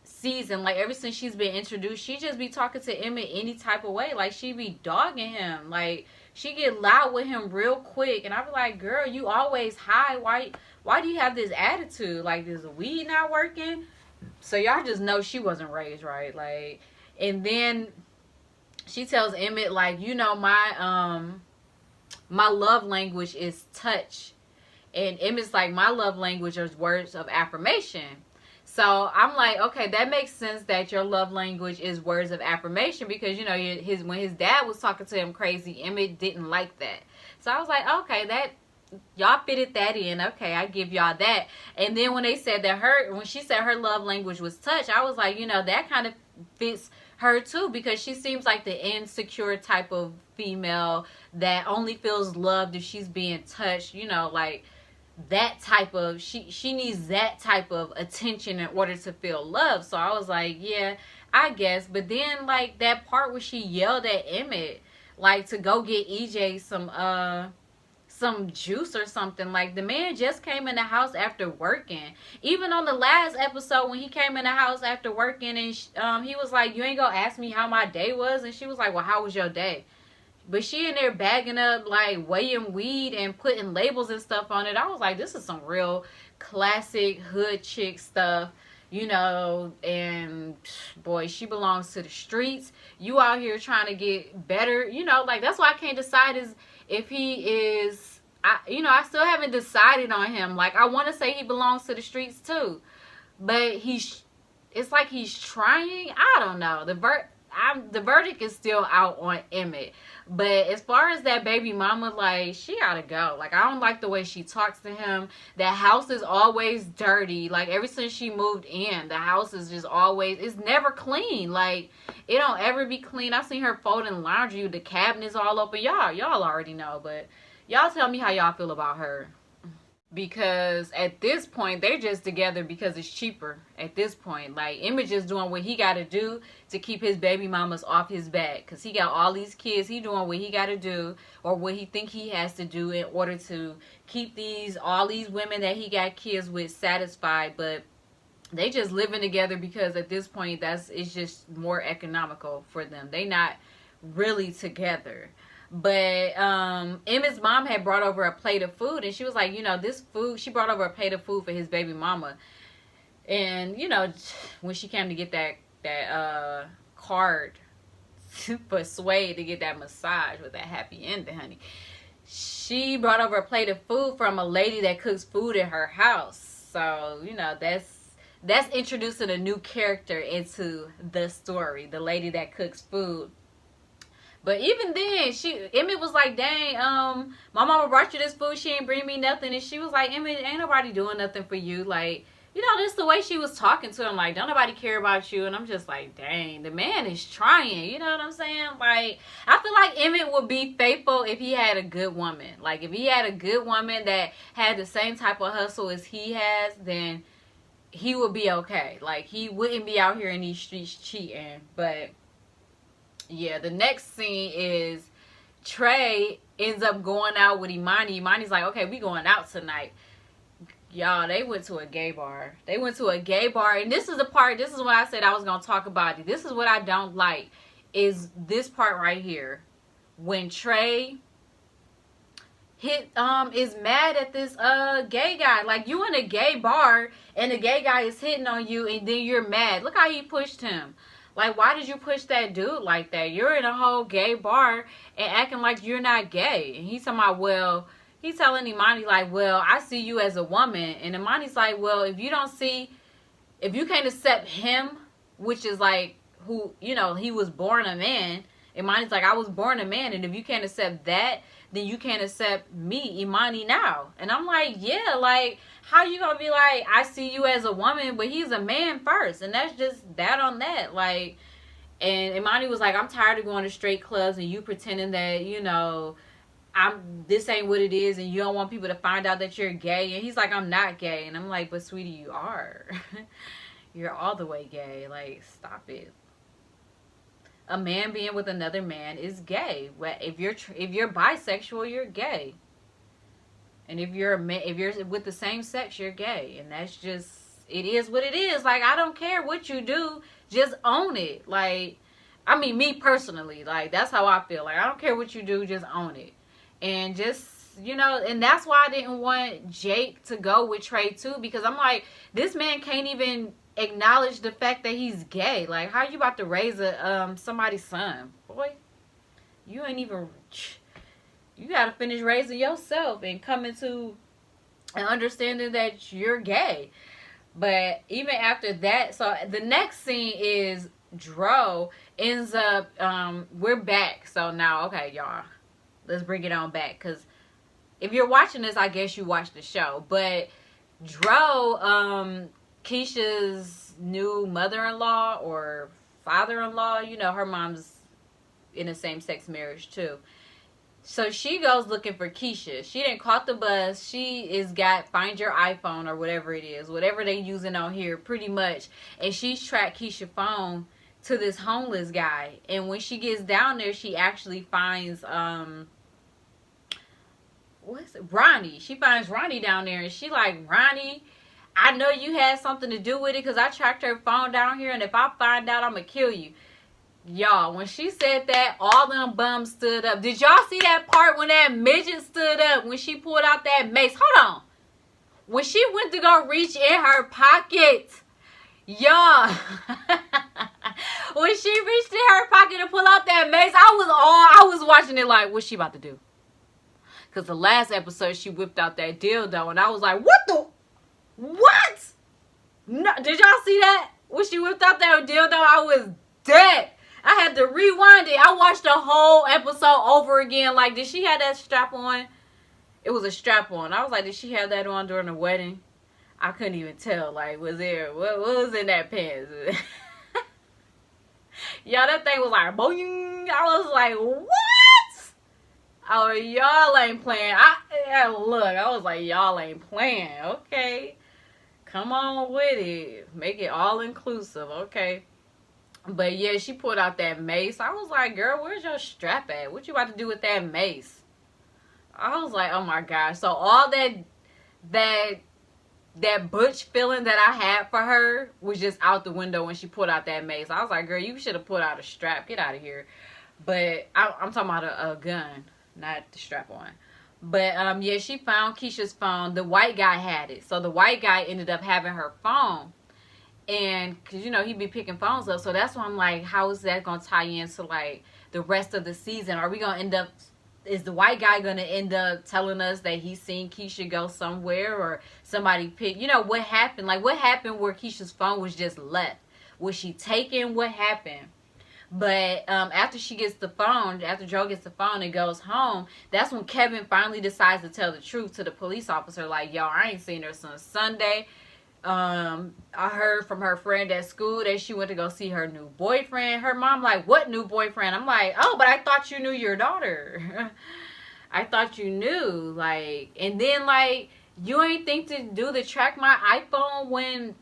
season, like ever since she's been introduced, she just be talking to Emmett any type of way. Like, she be dogging him. Like, she get loud with him real quick. And I be like, girl, you always high. Why do you have this attitude? Like, is the weed not working? So y'all just know she wasn't raised right. Like, and then she tells Emmett, like, you know, my love language is touch. And Emmett's like, my love language is words of affirmation. So I'm like, okay, that makes sense that your love language is words of affirmation, because, you know, when his dad was talking to him crazy, Emmett didn't like that. So I was like, okay, that y'all fitted that in. Okay, I give y'all that. And then when they said that when she said her love language was touch, I was like, you know, that kind of fits her too, because she seems like the insecure type of female that only feels loved if she's being touched, you know, like that type of, she needs that type of attention in order to feel love. So I was like, yeah, I guess. But then, like, that part where she yelled at Emmett, like, to go get EJ some juice or something. Like, the man just came in the house after working. Even on the last episode, when he came in the house after working, and he was like, you ain't gonna ask me how my day was? And she was like, well, how was your day? But she in there bagging up, like, weighing weed and putting labels and stuff on it. I was like, this is some real classic hood chick stuff, you know. And, boy, she belongs to the streets. You out here trying to get better, you know. Like, that's why I can't decide if he is, I still haven't decided on him. Like, I want to say he belongs to the streets, too. But it's like he's trying. I don't know. The verdict is still out on Emmett. But as far as that baby mama, like, she gotta go. Like, I don't like the way she talks to him. That house is always dirty. Like, ever since she moved in, the house is just always, it's never clean. Like, it don't ever be clean. I've seen her folding laundry, the cabinets all open. Y'all already know, but y'all tell me how y'all feel about her. Because at this point, they're just together because it's cheaper. At this point, like, Emmett just doing what he got to do to keep his baby mamas off his back. Because he got all these kids. He doing what he got to do, or what he think he has to do in order to keep all these women that he got kids with satisfied. But they just living together because at this point, it's just more economical for them. They not really together. But Emmett's mom had brought over a plate of food, and she was like, you know, this food, she brought over a plate of food for his baby mama. And, you know, when she came to get that card for Sway to get that massage with that happy ending, honey, she brought over a plate of food from a lady that cooks food in her house. So, you know, that's introducing a new character into the story, the lady that cooks food. But even then, Emmett was like, dang, my mama brought you this food, she ain't bring me nothing. And she was like, Emmett, ain't nobody doing nothing for you. Like, you know, just the way she was talking to him, like, don't nobody care about you. And I'm just like, dang, the man is trying. You know what I'm saying? Like, I feel like Emmett would be faithful if he had a good woman. Like, if he had a good woman that had the same type of hustle as he has, then he would be okay. Like, he wouldn't be out here in these streets cheating. But yeah, the next scene is Trey ends up going out with Imani. Imani's like, okay, we going out tonight. Y'all, they went to a gay bar. They went to a gay bar. And this is the part, this is what I said I was going to talk about. This is what I don't like, is this part right here. When Trey is mad at this gay guy. Like, you in a gay bar and the gay guy is hitting on you and then you're mad. Look how he pushed him. Like, why did you push that dude like that? You're in a whole gay bar and acting like you're not gay. And he's talking about, well, he's telling Imani, like, well, I see you as a woman. And Imani's like, well, if you can't accept him, which is like, who, you know, he was born a man. Imani's like, I was born a man. And if you can't accept that, then you can't accept me, Imani, now. And I'm like, yeah, like, how you gonna be like, I see you as a woman, but he's a man first? And that's just that on that. Like, And Imani was like, I'm tired of going to straight clubs and you pretending that, this ain't what it is and you don't want people to find out that you're gay. And he's like, I'm not gay. And I'm like, but sweetie, you are. You're all the way gay. Like, stop it. A man being with another man is gay. If you're bisexual, you're gay. And if you're with the same sex, you're gay. And that's just, it is what it is. Like, I don't care what you do, just own it. Like, I mean, me personally, like, that's how I feel. Like, I don't care what you do, just own it. And just, and that's why I didn't want Jake to go with Trey too, because I'm like, this man can't even acknowledge the fact that he's gay. Like, how you about to raise somebody's son? Boy, you ain't even, you gotta finish raising yourself and coming to an understanding that you're gay. But even after that, so the next scene is Dro ends up, we're back. So now, okay, y'all, let's bring it on back. Because if you're watching this, I guess you watched the show. But Dro, Keisha's new mother-in-law or father-in-law, her mom's in a same-sex marriage too. So she goes looking for Keisha. She didn't caught the bus. She is got find your iPhone or whatever it is, whatever they using on here, pretty much. And she's tracked Keisha's phone to this homeless guy. And when she gets down there, she actually finds Ronnie. She finds Ronnie down there, and she like, Ronnie, I know you had something to do with it because I tracked her phone down here, and if I find out, I'm gonna kill you. Y'all, when she said that, all them bums stood up. Did y'all see that part when that midget stood up when she pulled out that mace? Hold on. When she went to go reach in her pocket, y'all, when she reached in her pocket to pull out that mace, I was watching it like, what's she about to do? Because the last episode, she whipped out that dildo, and I was like, what? No, did y'all see that? When she whipped out that dildo, I was dead. I had to rewind it. I watched the whole episode over again. Like, did she have that strap on? It was a strap on. I was like, did she have that on during the wedding? I couldn't even tell. Like, what was in that pants? Y'all, that thing was like, boing. I was like, what? Oh, y'all ain't playing. I was like, y'all ain't playing. Okay. Come on with it. Make it all inclusive. Okay. But yeah, she pulled out that mace. I was like, girl, where's your strap at? What you about to do with that mace? I was like, oh my gosh. So all that butch feeling that I had for her was just out the window when she pulled out that mace. I was like, girl, you should have pulled out a strap. Get out of here. But I'm talking about a gun, not the strap on. But yeah, she found Keisha's phone. The white guy had it. So the white guy ended up having her phone. And, because, he'd be picking phones up. So that's why I'm like, how is that going to tie into, like, the rest of the season? Are we going to end up, is the white guy going to end up telling us that he's seen Keisha go somewhere? Or somebody pick, what happened? Like, what happened where Keisha's phone was just left? Was she taken? What happened? But after she gets the phone, after Joe gets the phone and goes home, that's when Kevin finally decides to tell the truth to the police officer. Like, yo, I ain't seen her since Sunday. I heard from her friend at school that she went to go see her new boyfriend. Her mom like, what new boyfriend? I'm like, oh, but I thought you knew your daughter. I thought you knew. Like, and then like, you ain't think to do the track my iPhone when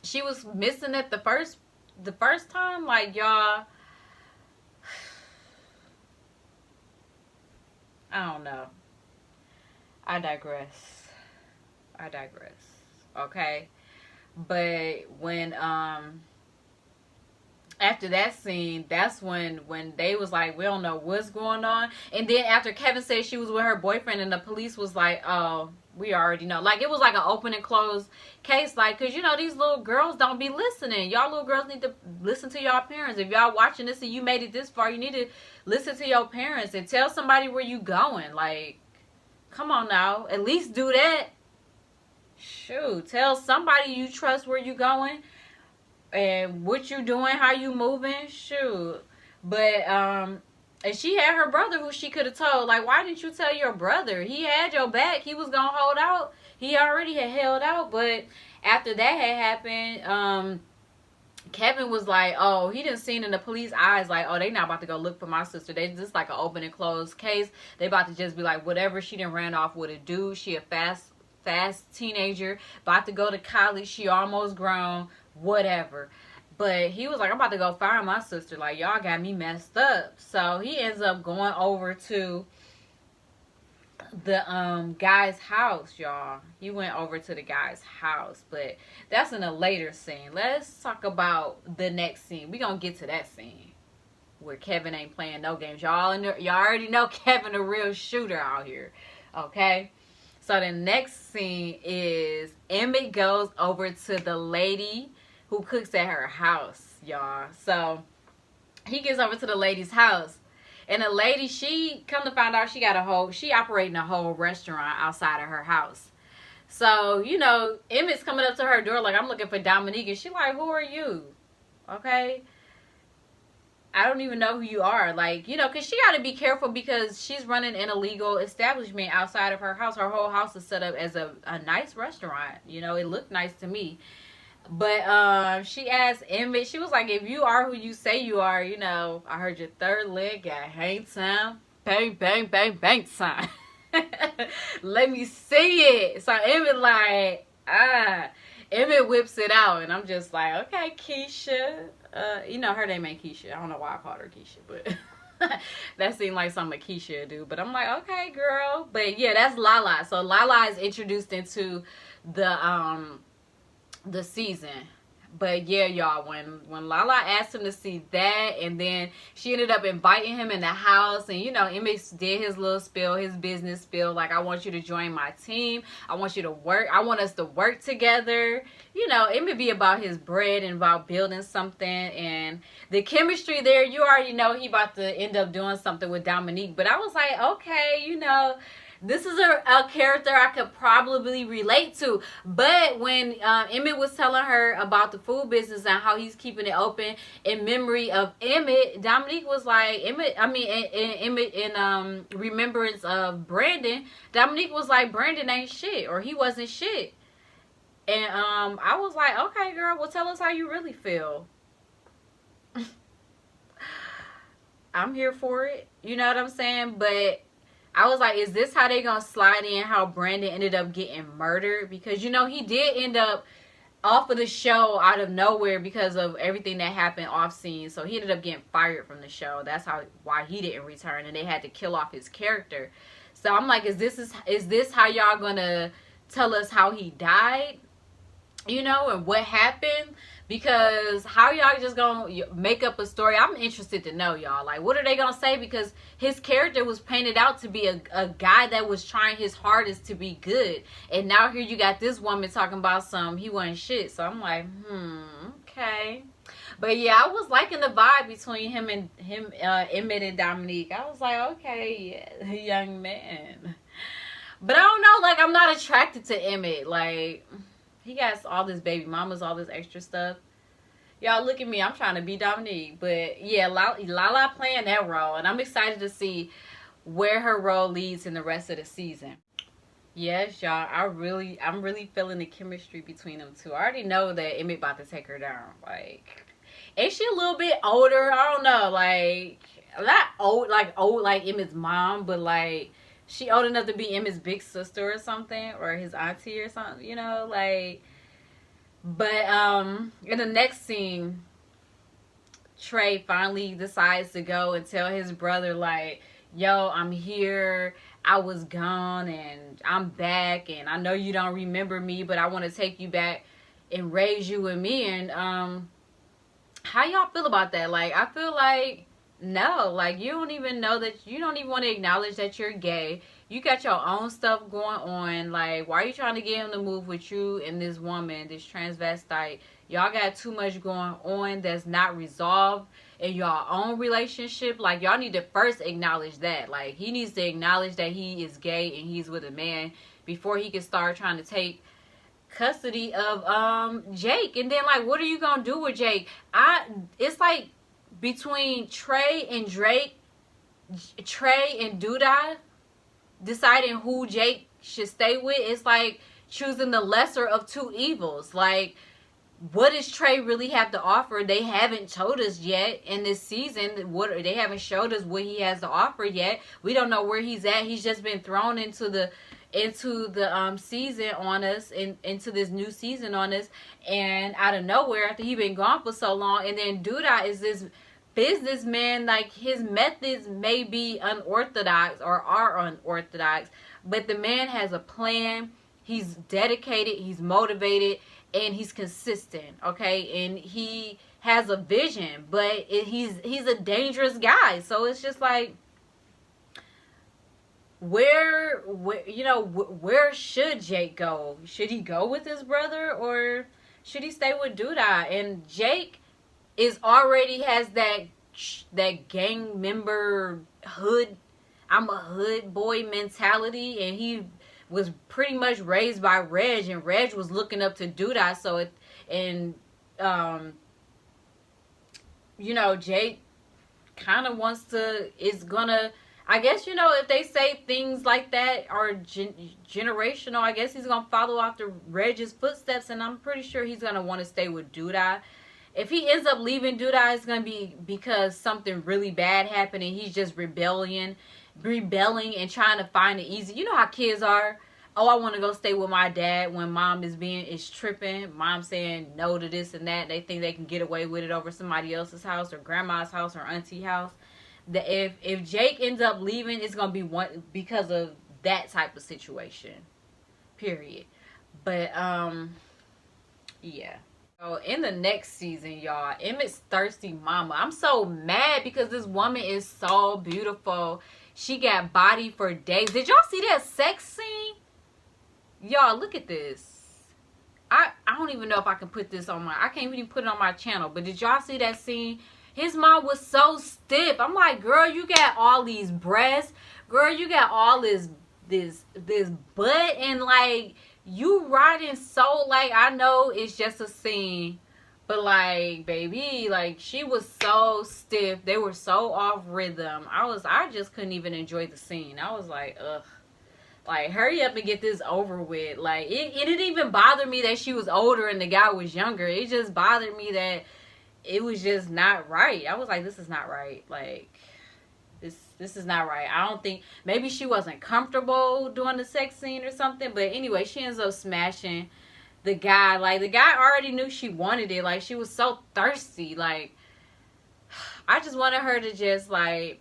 she was missing it the first time? Like, y'all, I don't know. I digress. Okay, but when after that scene, that's when they was like, we don't know what's going on. And then after Kevin said she was with her boyfriend, and the police was like, oh, we already know. Like, it was like an open and closed case, like, because these little girls don't be listening. Y'all little girls need to listen to y'all parents. If y'all watching this and you made it this far, you need to listen to your parents and tell somebody where you going. Like, come on now, at least do that. Shoot, tell somebody you trust where you going and what you doing, how you moving. Shoot. But and she had her brother who she could have told. Like, why didn't you tell your brother? He had your back. He was gonna hold out. He already had held out. But after that had happened, Kevin was like, oh, he didn't see in the police eyes, like, oh, they not about to go look for my sister. They just like an open and closed case. They about to just be like, whatever, she done ran off with a dude. She a fast teenager, about to go to college. She almost grown, whatever. But he was like, I'm about to go find my sister. Like, y'all got me messed up. So he ends up going over to the guy's house, y'all. He went over to the guy's house, but that's in a later scene. Let's talk about the next scene. We gonna get to that scene where Kevin ain't playing no games. Y'all already know Kevin a real shooter out here, okay? So the next scene is Emmett goes over to the lady who cooks at her house, y'all. So he gets over to the lady's house. And the lady, she come to find out she operating a whole restaurant outside of her house. So, you know, Emmett's coming up to her door like, I'm looking for Dominique. And she like, who are you? Okay. I don't even know who you are. Like, you know, because she got to be careful because she's running an illegal establishment outside of her house. Her whole house is set up as a nice restaurant. You know, it looked nice to me. But she asked Emmett, she was like, if you are who you say you are, you know, I heard your third leg got hang time. Bang, bang, bang, bang time. Let me see it. So Emmett like, Emmett whips it out. And I'm just like, okay, Keisha. You know, her name ain't Keisha. I don't know why I called her Keisha, but that seemed like something Keisha would do. But I'm like, okay, girl. But yeah, that's Lala. So Lala is introduced into the season. But yeah, y'all, when Lala asked him to see that, and then she ended up inviting him in the house, and you know, Emmett did his little spill, his business spill, like, I want you to join my team, I want us to work together. You know, Emmett be about his bread and about building something, and the chemistry there, you already know he about to end up doing something with Dominique. But I was like, okay, you know, this is a character I could probably relate to. But when Emmett was telling her about the food business and how he's keeping it open in memory of Emmett, Dominique was like, Emmett in remembrance of Brandon, Dominique was like, Brandon ain't shit, or he wasn't shit. And I was like, okay, girl, well, tell us how you really feel. I'm here for it. You know what I'm saying? But I was like, is this how they gonna slide in how Brandon ended up getting murdered? Because, you know, he did end up off of the show out of nowhere because of everything that happened off scene. So he ended up getting fired from the show. That's why he didn't return, and they had to kill off his character. So I'm like, is this how y'all gonna tell us how he died? You know, and what happened? Because how y'all just gonna make up a story? I'm interested to know, y'all. Like, what are they gonna say? Because his character was painted out to be a guy that was trying his hardest to be good. And now here you got this woman talking about he wasn't shit. So I'm like, okay. But yeah, I was liking the vibe between Emmett and Dominique. I was like, okay, yeah, young man. But I don't know, like, I'm not attracted to Emmett. Like, he got all this baby mamas, all this extra stuff. Y'all look at me. I'm trying to be Dominique. But yeah, Lala playing that role. And I'm excited to see where her role leads in the rest of the season. Yes, y'all. I'm really feeling the chemistry between them two. I already know that Emmett about to take her down. Like, ain't she a little bit older? I don't know. Like, not old like Emmett's mom, but like, she old enough to be Emmett's big sister or something, or his auntie or something, you know, like. But in the next scene, Trey finally decides to go and tell his brother, like, yo, I'm here, I was gone and I'm back, and I know you don't remember me, but I want to take you back and raise you and me. And how y'all feel about that? Like, I feel like, no, like, you don't even know that, you don't even want to acknowledge that you're gay. You got your own stuff going on. Like, why are you trying to get him to move with you and this woman, this transvestite? Y'all got too much going on that's not resolved in y'all own relationship. Like, y'all need to first acknowledge that. Like, he needs to acknowledge that he is gay and he's with a man before he can start trying to take custody of Jake. And then, like, what are you gonna do with Jake? It's like between Trey and Drake, Trey and Duda, deciding who Jake should stay with. It's like choosing the lesser of two evils. Like, what does Trey really have to offer? They haven't told us yet in this season. What they haven't showed us what he has to offer yet. We don't know where he's at. He's just been thrown into the season on us, into this new season on us, and out of nowhere after he been gone for so long. And then Douda is this businessman. Like, his methods may be unorthodox or are unorthodox, but the man has a plan. He's dedicated, he's motivated, and he's consistent, okay? And he has a vision, but he's a dangerous guy. So it's just like, where where should Jake go? Should he go with his brother, or should he stay with Douda? And Jake already has that gang member hood, I'm a hood boy mentality, and he was pretty much raised by Reg, and Reg was looking up to Douda. So Jake kind of wants to, is gonna, I guess, if they say things like that are generational, I guess he's gonna follow after Reg's footsteps, and I'm pretty sure he's gonna want to stay with Douda. If he ends up leaving Douda, it's gonna be because something really bad happened, and he's just rebelling and trying to find it easy. You know how kids are. Oh, I want to go stay with my dad when mom is tripping. Mom saying no to this and that. They think they can get away with it over somebody else's house, or grandma's house, or auntie house. If Jake ends up leaving, it's gonna be because of that type of situation. Period. But yeah. So in the next season, y'all, Emmett's thirsty mama. I'm so mad because this woman is so beautiful. She got body for days. Did y'all see that sex scene? Y'all, look at this. I don't even know if I can put this on I can't even put it on my channel. But did y'all see that scene? His mom was so stiff. I'm like, girl, you got all these breasts. Girl, you got all this butt, and like, you riding so, like, I know it's just a scene, but like, baby, like, she was so stiff. They were so off rhythm. I just couldn't even enjoy the scene. I was like, ugh. Like, hurry up and get this over with. Like, it didn't even bother me that she was older and the guy was younger. It just bothered me that it was just not right. I was like, this is not right. Like, this is not right. I don't think, maybe she wasn't comfortable doing the sex scene or something. But anyway, she ends up smashing the guy. Like, the guy already knew she wanted it. Like, she was so thirsty. Like, I just wanted her to just, like,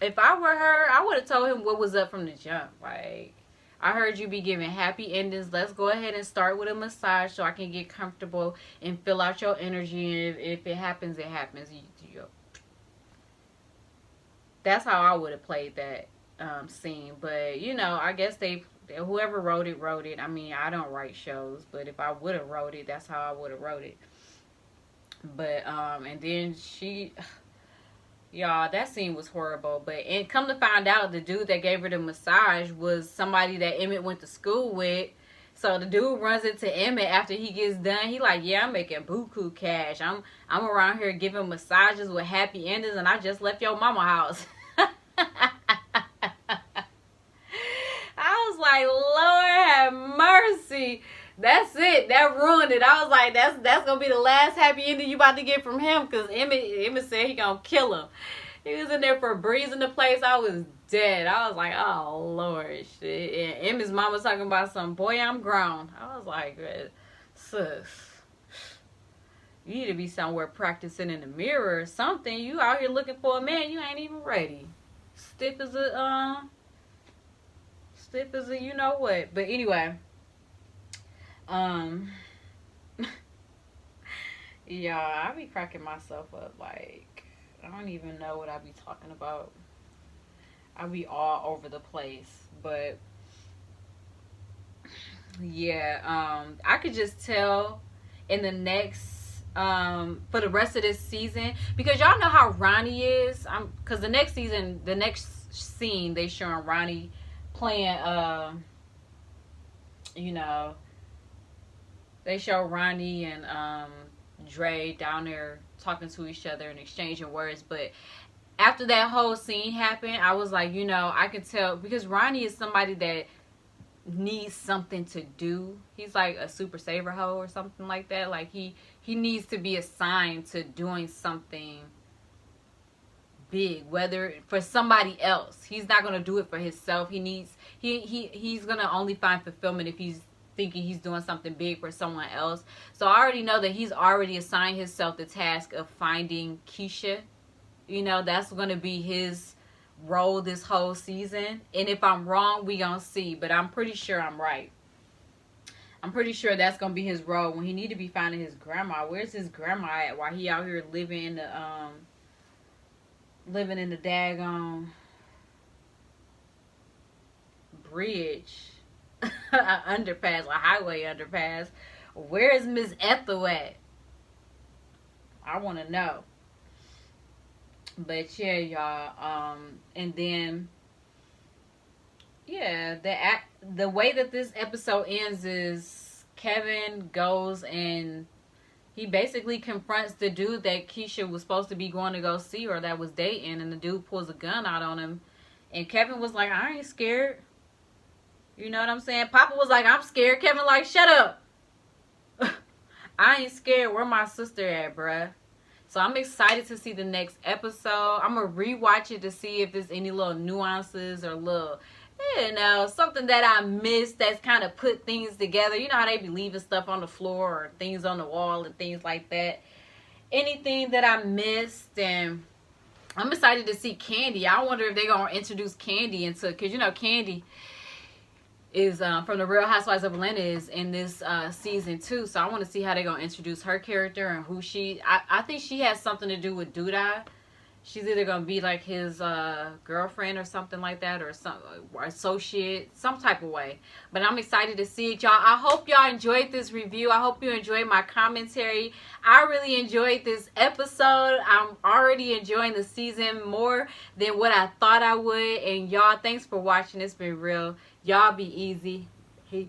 if I were her, I would have told him what was up from the jump. Like, I heard you be giving happy endings. Let's go ahead and start with a massage so I can get comfortable and fill out your energy. And if it happens, it happens. That's how I would have played that scene. But, I guess whoever wrote it. I mean, I don't write shows, but if I would have wrote it, that's how I would have wrote it. But, and then y'all, that scene was horrible. But and come to find out, the dude that gave her the massage was somebody that Emmett went to school with. So the dude runs into Emmett after he gets done. He like, yeah, I'm making buku cash. I'm around here giving massages with happy endings, and I just left your mama house. I was like, Lord have mercy. That's it. That ruined it. I was like, that's gonna be the last happy ending you about to get from him, because Emmett said he gonna kill him. He was in there for breezing the place. I was dead. I was like, oh Lord, shit. And Emmett's mama was talking about some, boy, I'm grown. I was like, sis, you need to be somewhere practicing in the mirror or something. You out here looking for a man, you ain't even ready. Stiff as a you know what. But anyway, yeah, I be cracking myself up. Like, I don't even know what I be talking about. I be all over the place. But yeah, I could just tell in the next for the rest of this season, because y'all know how Ronnie is. Because the next season, the next scene, they showing Ronnie playing they show Ronnie and Dre down there talking to each other and exchanging words. But after that whole scene happened, I was like, I could tell, because Ronnie is somebody that needs something to do. He's like a super saver hoe or something like that. Like he needs to be assigned to doing something big, whether for somebody else. He's not gonna do it for himself. He's gonna only find fulfillment if he's thinking he's doing something big for someone else. So I already know that he's already assigned himself the task of finding Keisha. You know, that's gonna be his role this whole season. And if I'm wrong, we gonna see. But I'm pretty sure I'm right. I'm pretty sure that's gonna be his role when he need to be finding his grandma. Where's his grandma at? While he out here living in the daggone bridge, underpass, a highway underpass. Where is Miss Ethel at? I want to know. But yeah, y'all. And then yeah, the way that this episode ends is Kevin goes and he basically confronts the dude that Keisha was supposed to be going to go see or that was dating, and the dude pulls a gun out on him. And Kevin was like, I ain't scared. You know what I'm saying? Papa was like, I'm scared. Kevin like, shut up. I ain't scared. Where my sister at, bruh? So I'm excited to see the next episode. I'm going to rewatch it to see if there's any little nuances or little, you know, something that I missed that's kind of put things together. You know how they be leaving stuff on the floor or things on the wall and things like that. Anything that I missed. And I'm excited to see Candy. I wonder if they're going to introduce Candy into, because, you know, Candy is from the Real Housewives of Atlanta is in this season 2. So I want to see how they're going to introduce her character and who I think she has something to do with Duda. She's either going to be like his girlfriend or something like that, or some or associate, some type of way. But I'm excited to see it, y'all. I hope y'all enjoyed this review. I hope you enjoyed my commentary. I really enjoyed this episode. I'm already enjoying the season more than what I thought I would. And y'all, thanks for watching. It's been real. Y'all be easy. Peace.